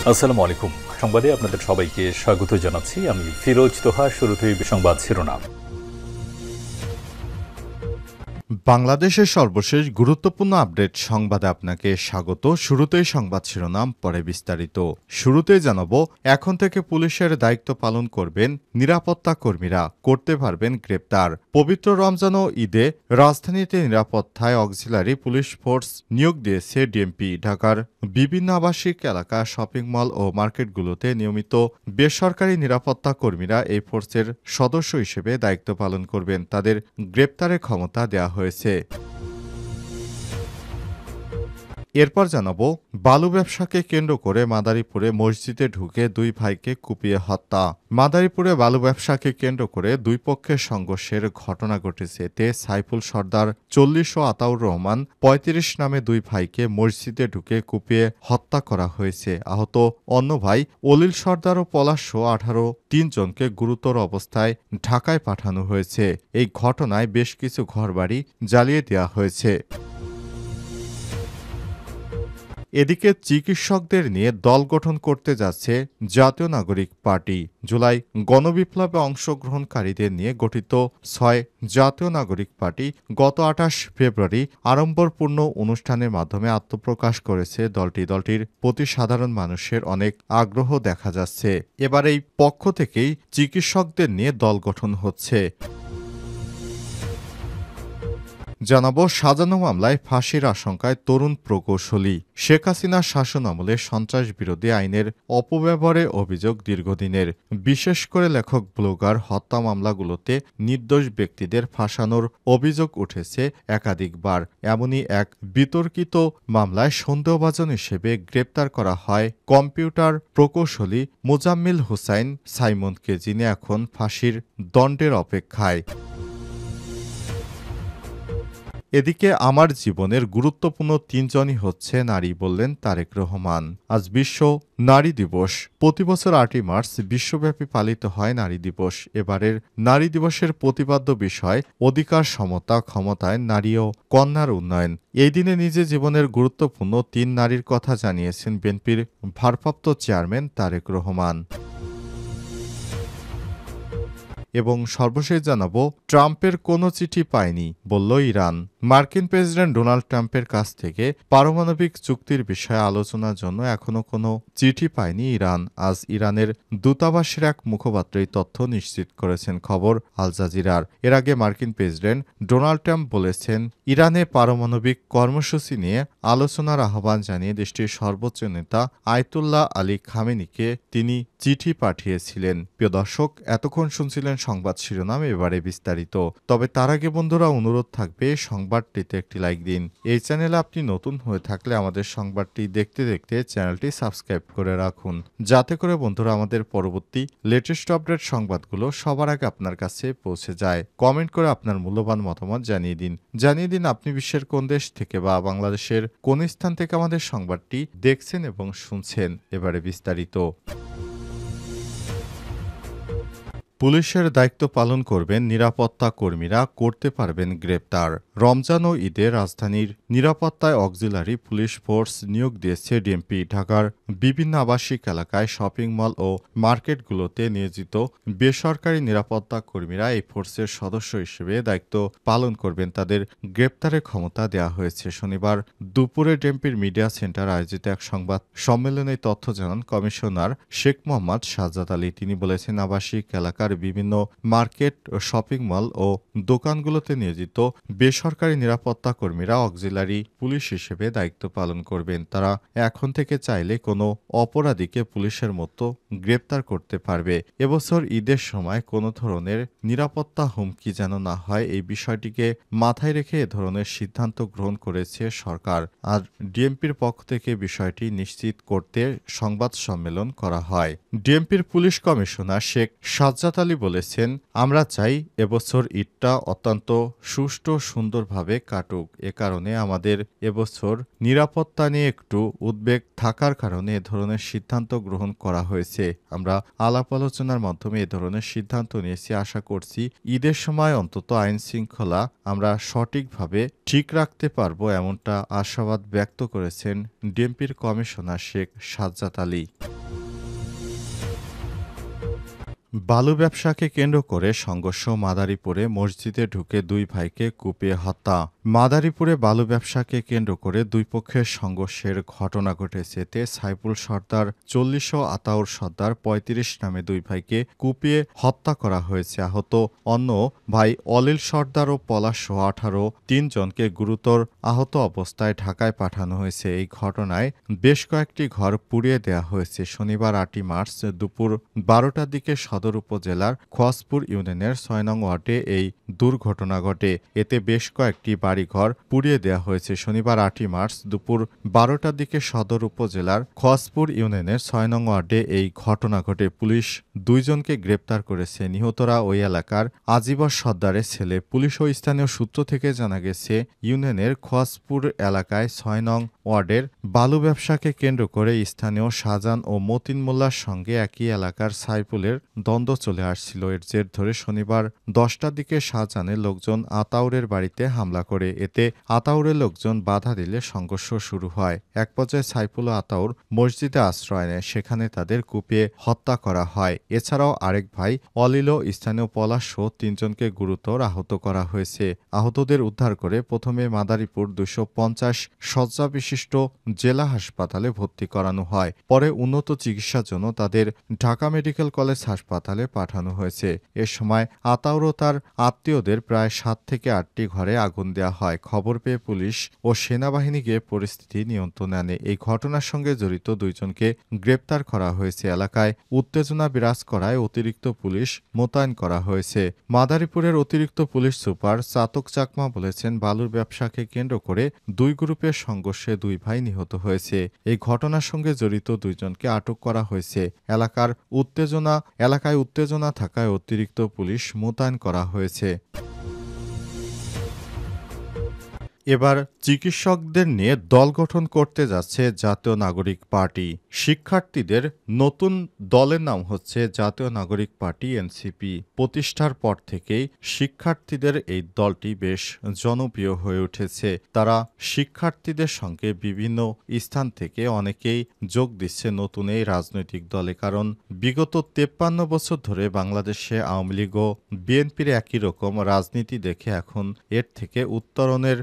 আসসালামু আলাইকুম। সংবাদে আপনাদের সবাইকে স্বাগত জানাচ্ছি। আমি ফিরোজ তোহা। শুরুতেই সংবাদ শিরোনাম। বাংলাদেশের সর্বশেষ গুরুত্বপূর্ণ আপডেট সংবাদে আপনাকে স্বাগত। শুরুতেই সংবাদ শিরোনাম, পরে বিস্তারিত। শুরুতেই জানাবো, এখন থেকে পুলিশের দায়িত্ব পালন করবেন নিরাপত্তা কর্মীরা, করতে পারবেন গ্রেপ্তার। পবিত্র রমজান ও ঈদে রাজধানীতে নিরাপত্তায় অক্সিলারি পুলিশ ফোর্স নিয়োগ দিয়েছে ডিএমপি। ঢাকার বিভিন্ন আবাসিক এলাকা, শপিং মল ও মার্কেটগুলোতে নিয়মিত বেসরকারি নিরাপত্তা কর্মীরা এই ফোর্সের সদস্য হিসেবে দায়িত্ব পালন করবেন। তাদের গ্রেপ্তারের ক্ষমতা দেওয়া হয়েছে। এরপর জানাবো, বালু ব্যবসাকে কেন্দ্র করে মাদারীপুরে মসজিদে ঢুকে দুই ভাইকে কুপিয়ে হত্যা। মাদারীপুরে বালু ব্যবসাকে কেন্দ্র করে দুই পক্ষের সংঘর্ষের ঘটনা ঘটেছে। এতে সাইফুল সর্দার ৪০ ও আতাউর রহমান ৩৫ নামে দুই ভাইকে মসজিদে ঢুকে কুপিয়ে হত্যা করা হয়েছে। আহত অন্য ভাই অলিল সর্দার ও পলাশ ১৮ তিনজনকে গুরুতর অবস্থায় ঢাকায় পাঠানো হয়েছে। এই ঘটনায় বেশ কিছু ঘরবাড়ি জ্বালিয়ে দেওয়া হয়েছে। এদিকে চিকিৎসকদের নিয়ে দল গঠন করতে যাচ্ছে জাতীয় নাগরিক পার্টি। জুলাই গণবিপ্লবে অংশগ্রহণকারীদের নিয়ে গঠিত ৬ জাতীয় নাগরিক পার্টি গত ২৮ ফেব্রুয়ারি আড়ম্বরপূর্ণ অনুষ্ঠানের মাধ্যমে আত্মপ্রকাশ করেছে দলটির প্রতি সাধারণ মানুষের অনেক আগ্রহ দেখা যাচ্ছে। এবার এই পক্ষ থেকেই চিকিৎসকদের নিয়ে দল গঠন হচ্ছে। জানাবো, সাজানো মামলায় ফাঁসির আশঙ্কায় তরুণ প্রকৌশলী। শেখ হাসিনার শাসন আমলে সন্ত্রাস বিরোধী আইনের অপব্যবহারে অভিযোগ দীর্ঘদিনের। বিশেষ করে লেখক ব্লগার হত্যা মামলাগুলোতে নির্দোষ ব্যক্তিদের ফাঁসানোর অভিযোগ উঠেছে একাধিকবার। এমনই এক বিতর্কিত মামলায় সন্দেহভাজন হিসেবে গ্রেপ্তার করা হয় কম্পিউটার প্রকৌশলী মোজাম্মেল হোসাইন সাইমনকে, যিনি এখন ফাঁসির দণ্ডের অপেক্ষায়। এদিকে আমার জীবনের গুরুত্বপূর্ণ তিনজনই হচ্ছে নারী, বললেন তারেক রহমান। আজ বিশ্ব নারী দিবস। প্রতিবছর ৮ই মার্চ বিশ্বব্যাপী পালিত হয় নারী দিবস। এবারের নারী দিবসের প্রতিপাদ্য বিষয় অধিকার, সমতা, ক্ষমতায়ন, নারী ও কন্যার উন্নয়ন। এই দিনে নিজের জীবনের গুরুত্বপূর্ণ তিন নারীর কথা জানিয়েছেন বিএনপির ভারপ্রাপ্ত চেয়ারম্যান তারেক রহমান। এবং সর্বশেষ জানাবো, ট্রাম্পের কোনো চিঠি পায়নি, বলল ইরান। মার্কিন প্রেসিডেন্ট ডোনাল্ড ট্রাম্পের কাছ থেকে পারমাণবিক চুক্তির বিষয়ে আলোচনার জন্য এখনো কোনো চিঠি পায়নি ইরান। আজ ইরানের দূতাবাসের এক মুখপাত্র এই তথ্য নিশ্চিত করেছেন খবর আল জাজিরার। এর আগে মার্কিন প্রেসিডেন্ট ডোনাল্ড ট্রাম্প বলেছেন, ইরানে পারমাণবিক কর্মসূচি নিয়ে আলোচনার আহ্বান জানিয়ে দেশটির সর্বোচ্চ নেতা আয়াতুল্লাহ আলী খামেনিকে তিনি চিঠি পাঠিয়েছিলেন। প্রিয় দর্শক, এতক্ষণ শুনছিলেন সংবাদ শিরোনাম, এবারে বিস্তারিত। তবে তার আগে বন্ধুরা, অনুরোধ থাকবে সংবাদটিতে একটি লাইক দিন। এই চ্যানেলে আপনি নতুন হয়ে থাকলে আমাদের সংবাদটি দেখতে দেখতে চ্যানেলটি সাবস্ক্রাইব করে রাখুন, যাতে করে বন্ধুরা আমাদের পরবর্তী লেটেস্ট আপডেট সংবাদগুলো সবার আগে আপনার কাছে পৌঁছে যায়। কমেন্ট করে আপনার মূল্যবান মতামত জানিয়ে দিন আপনি বিশ্বের কোন দেশ থেকে বা বাংলাদেশের কোন স্থান থেকে আমাদের সংবাদটি দেখছেন এবং শুনছেন। এবারে বিস্তারিত। পুলিশের দায়িত্ব পালন করবেন নিরাপত্তা কর্মীরা, করতে পারবেন গ্রেপ্তার। রমজান ও ঈদে রাজধানীর নিরাপত্তায় অক্সিলারি পুলিশ ফোর্স নিয়োগ দিয়েছে ডিএমপি। ঢাকার বিভিন্ন আবাসিক এলাকায়, শপিং মল ও মার্কেটগুলোতে নিয়োজিত বেসরকারি নিরাপত্তা কর্মীরা এই ফোর্সের সদস্য হিসেবে দায়িত্ব পালন করবেন। তাদের গ্রেপ্তারের ক্ষমতা দেওয়া হয়েছে। শনিবার দুপুরে ডিএমপির মিডিয়া সেন্টার আয়োজিত এক সংবাদ সম্মেলনে তথ্য জানান কমিশনার শেখ মোহাম্মদ সাজ্জাদ আলী। তিনি বলেছেন, আবাসিক এলাকার বিভিন্ন মার্কেট, শপিং মল ও দোকানগুলোতে নিয়োজিত বেসরকারি নিরাপত্তা কর্মীরা অক্সিলারি পুলিশ হিসেবে দায়িত্ব পালন করবেন। তারা এখন থেকে চাইলে কোনো অপরাধীকে পুলিশের মতো গ্রেপ্তার করতে পারবে। এবছর ঈদের সময় কোনো ধরনের নিরাপত্তা হুমকি যেন না হয়, এই বিষয়টিকে মাথায় রেখে এ ধরনের সিদ্ধান্ত গ্রহণ করেছে সরকার। আর ডিএমপির পক্ষ থেকে বিষয়টি নিশ্চিত করতে সংবাদ সম্মেলন করা হয়। ডিএমপির পুলিশ কমিশনার শেখ সাজ্জাদ আলী বলেছেন, আমরা চাই এবছর ঈদটা অত্যন্ত সুষ্ঠু সুন্দরভাবে কাটুক। এ কারণে আমাদের এবছর নিরাপত্তা নিয়ে একটু উদ্বেগ থাকার কারণে এ ধরনের সিদ্ধান্ত গ্রহণ করা হয়েছে। আমরা আলাপ আলোচনার মাধ্যমে এ ধরনের সিদ্ধান্ত নিয়েছি। আশা করছি ঈদের সময় অন্তত আইন শৃঙ্খলা আমরা সঠিকভাবে ঠিক রাখতে পারবো, এমনটা আশাবাদ ব্যক্ত করেছেন ডিএমপির কমিশনার শেখ সাজ্জাদ আলী। বালু ব্যবসাকে কেন্দ্র করে সংঘর্ষ। মাদারীপুরে মসজিদে ঢুকে দুই ভাইকে কুপিয়ে হত্যা। মাদারীপুরে বালু ব্যবসাকে কেন্দ্র করে দুই পক্ষের সংঘর্ষের ঘটনা ঘটেছে। এতে সাইফুল সর্দার ৪০ ও আতাউর সর্দার ৩৫ নামে দুই ভাইকে কুপিয়ে হত্যা করা হয়েছে। আহত অন্য ভাই অলিল সর্দার ও পলাশ সহ ৩ জনকে গুরুতর আহত অবস্থায় ঢাকায় পাঠানো হয়েছে। এই ঘটনায় বেশ কয়েকটি ঘর পুড়িয়ে দেওয়া হয়েছে। শনিবার ৮ই মার্চ দুপুর ১২টার দিকে সদর উপজেলার খোয়াজপুর ইউনিয়নের ৬ নং ওয়ার্ডে এই দুর্ঘটনা ঘটে। এতে বেশ কয়েকটি বাড়িঘর পুড়িয়ে দেওয়া হয়েছে। শনিবার ৮ই মার্চ দুপুর ১২টার দিকে সদর উপজেলার খোয়াজপুর ইউনিয়নের ৬ নং ওয়ার্ডে এই ঘটনা ঘটে। পুলিশ ২ জনকে গ্রেপ্তার করেছে। নিহতরা ওই এলাকার আজিবর সর্দারের ছেলে। পুলিশ ও স্থানীয় সূত্র থেকে জানা গেছে, ইউনিয়নের খোয়াজপুর এলাকায় ৬ নং ওয়ার্ডের বালু ব্যবসাকে কেন্দ্র করে স্থানীয় শাহজাহান ও মতিন মোল্লার সঙ্গে একই এলাকার সাইফুলের দ্বন্দ্ব চলে আসছিল। এর জের ধরে শনিবার ১০টার দিকে শাহজাহানের লোকজন আতাউরের বাড়িতে হামলা করে। এতে আতাউরের লোকজন বাধা দিলে সংঘর্ষ শুরু হয়। এক পর্যায়ে সাইফুল ও আতাউর মসজিদে আশ্রয় নেয়। সেখানে তাদের কুপিয়ে হত্যা করা হয়। এছাড়াও আরেক ভাই অলিল, স্থানীয় পলাশ সহ ৩ জনকে গুরুতর আহত করা হয়েছে। আহতদের উদ্ধার করে প্রথমে মাদারীপুর ২৫০ শয্যা বিশিষ্ট জেলা হাসপাতালে ভর্তি করানো হয়। পরে উন্নত চিকিৎসার জন্য তাদের ঢাকা মেডিকেল কলেজ হাসপাতালে পাঠানো হয়েছে। এ সময় আতাউর ও তার আত্মীয়দের প্রায় ৭ থেকে ৮টি ঘরে আগুন দেওয়া হয়। খবর পেয়ে পুলিশ ও সেনাবাহিনী গিয়ে পরিস্থিতি নিয়ন্ত্রণে আনে। এই ঘটনার সঙ্গে জড়িত ২ জনকে গ্রেপ্তার করা হয়েছে। এলাকায় উত্তেজনা বিরাজ করায় অতিরিক্ত পুলিশ মোতায়েন করা হয়েছে। মাদারীপুরের অতিরিক্ত পুলিশ সুপার চাতক চাকমা বলেছেন, বালুর ব্যবসাকে কেন্দ্র করে দুই গ্রুপের সংঘর্ষে দুই ভাই নিহত হয়েছে। এই ঘটনার সঙ্গে জড়িত ২ জনকে আটক করা হয়েছে। এলাকায় উত্তেজনা থাকায় অতিরিক্ত পুলিশ মোতায়েন করা হয়েছে। এবার চিকিৎসকদের নিয়ে দল গঠন করতে যাচ্ছে জাতীয় নাগরিক পার্টি। শিক্ষার্থীদের নতুন দলের নাম হচ্ছে জাতীয় নাগরিক পার্টি এনসিপি। প্রতিষ্ঠার পর থেকেই শিক্ষার্থীদের এই দলটি বেশ জনপ্রিয় হয়ে উঠেছে। তারা শিক্ষার্থীদের সঙ্গে বিভিন্ন স্থান থেকে অনেকেই যোগ দিচ্ছে নতুন এই রাজনৈতিক দলে। কারণ বিগত ৫৩ বছর ধরে বাংলাদেশে আওয়ামী লীগ ও বিএনপির একই রকম রাজনীতি দেখে এখন এর থেকে উত্তরণের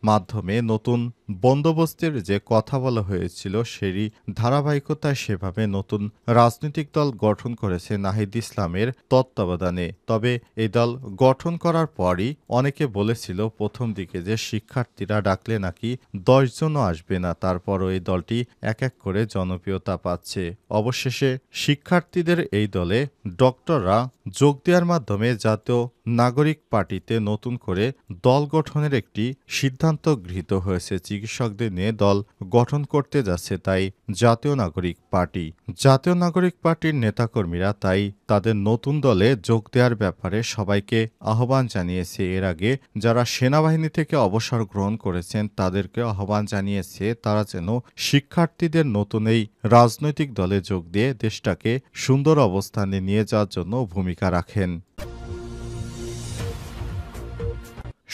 মাধ্যমে নতুন বন্দোবস্তের যে কথা বলা হয়েছিল সেরই ধারাবাহিকতায় সেভাবে নতুন রাজনৈতিক দল গঠন করেছে নাহিদ ইসলামের তত্ত্বাবধানে। তবে এই দল গঠন করার পরই অনেকে বলেছিল প্রথম দিকে যে শিক্ষার্থীরা ডাকলে নাকি ১০ জনও আসবে না। তারপরও এই দলটি এক এক করে জনপ্রিয়তা পাচ্ছে। অবশেষে শিক্ষার্থীদের এই দলে ডক্টররা যোগ দেওয়ার মাধ্যমে জাতীয় নাগরিক পার্টিতে নতুন করে দল গঠনের একটি সিদ্ধান্ত গৃহীত হয়েছে। চিকিৎসকদের নিয়ে দল গঠন করতে যাচ্ছে তাই জাতীয় নাগরিক পার্টি। জাতীয় নাগরিক পার্টির নেতাকর্মীরা তাই তাদের নতুন দলে যোগ দেওয়ার ব্যাপারে সবাইকে আহ্বান জানিয়েছে। এর আগে যারা সেনাবাহিনী থেকে অবসর গ্রহণ করেছেন তাদেরকে আহ্বান জানিয়েছে তারা যেন শিক্ষার্থীদের নতুন এই রাজনৈতিক দলে যোগ দিয়ে দেশটাকে সুন্দর অবস্থানে নিয়ে যাওয়ার জন্য ভূমিকা রাখেন।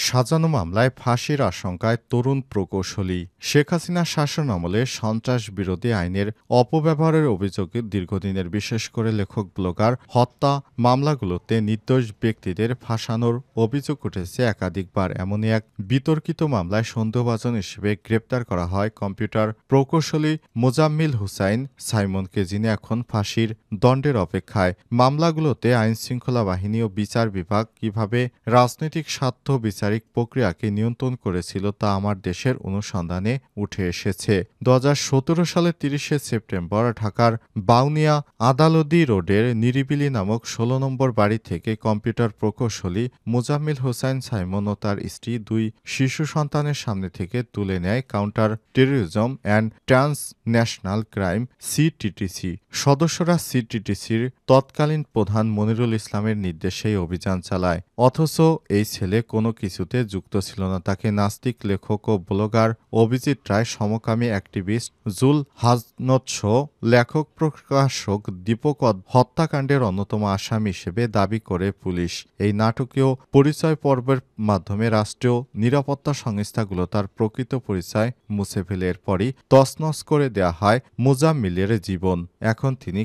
সাজানো মামলায় ফাঁসির আশঙ্কায় তরুণ প্রকৌশলী। শেখ হাসিনার শাসনামলে সন্ত্রাস বিরোধী আইনের অপব্যবহারের অভিযোগে দীর্ঘদিনের বিশেষ করে লেখক ব্লগার হত্যা মামলাগুলোতে নির্দোষ ব্যক্তিদের ফাঁসানোর অভিযোগ উঠেছে একাধিকবার। এমনই এক বিতর্কিত মামলায় সন্দেহভাজন হিসেবে গ্রেপ্তার করা হয় কম্পিউটার প্রকৌশলী মোজাম্মিল হুসাইন সাইমনকে, যিনি এখন ফাঁসির দণ্ডের অপেক্ষায়। মামলাগুলোতে আইনশৃঙ্খলা বাহিনী ও বিচার বিভাগ কিভাবে রাজনৈতিক স্বার্থ বিচারিক প্রক্রিয়াকে নিয়ন্ত্রণ করেছিল তা আমার দেশের অনুসন্ধানে উঠে এসেছে। ২০১৭ সালের ৩০শে সেপ্টেম্বর ঢাকার বাউনিয়া আদালদি রোডের নিরিবিলি নামক ১৬ নম্বর বাড়ি থেকে কম্পিউটার প্রকৌশলী মোজাম্মিল হোসাইন সাইমন ও তার স্ত্রী ২ শিশু সন্তানের সামনে থেকে তুলে নেয় counter terrorism and transnational crime CTTC সদস্যরা। সিটিটিসির তৎকালীন প্রধান মনিরুল ইসলামের নির্দেশেই অভিযান চালায়। অথচ এই ছেলে কোনো কিছু কিছুতে যুক্ত ছিল না। তাকে নাস্তিক লেখক ও ব্লগার অভিজিৎ রায়, সমকামী অ্যাক্টিভিস্ট জুল হাসনৎসহ লেখক প্রকাশক দীপক হত্যাকাণ্ডের অন্যতম আসামি হিসেবে দাবি করে পুলিশ। এই নাটকীয় পরিচয় পর্বের মাধ্যমে রাষ্ট্রীয় নিরাপত্তা সংস্থাগুলো তার প্রকৃত পরিচয় মুছে ফেলে। এরপরই তছনছ করে দেয়া হয় মুজাম্মিলের জীবন। এখন তিনি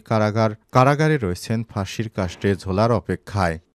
কারাগারে রয়েছেন ফাঁসির কাস্টে ঝোলার অপেক্ষায়।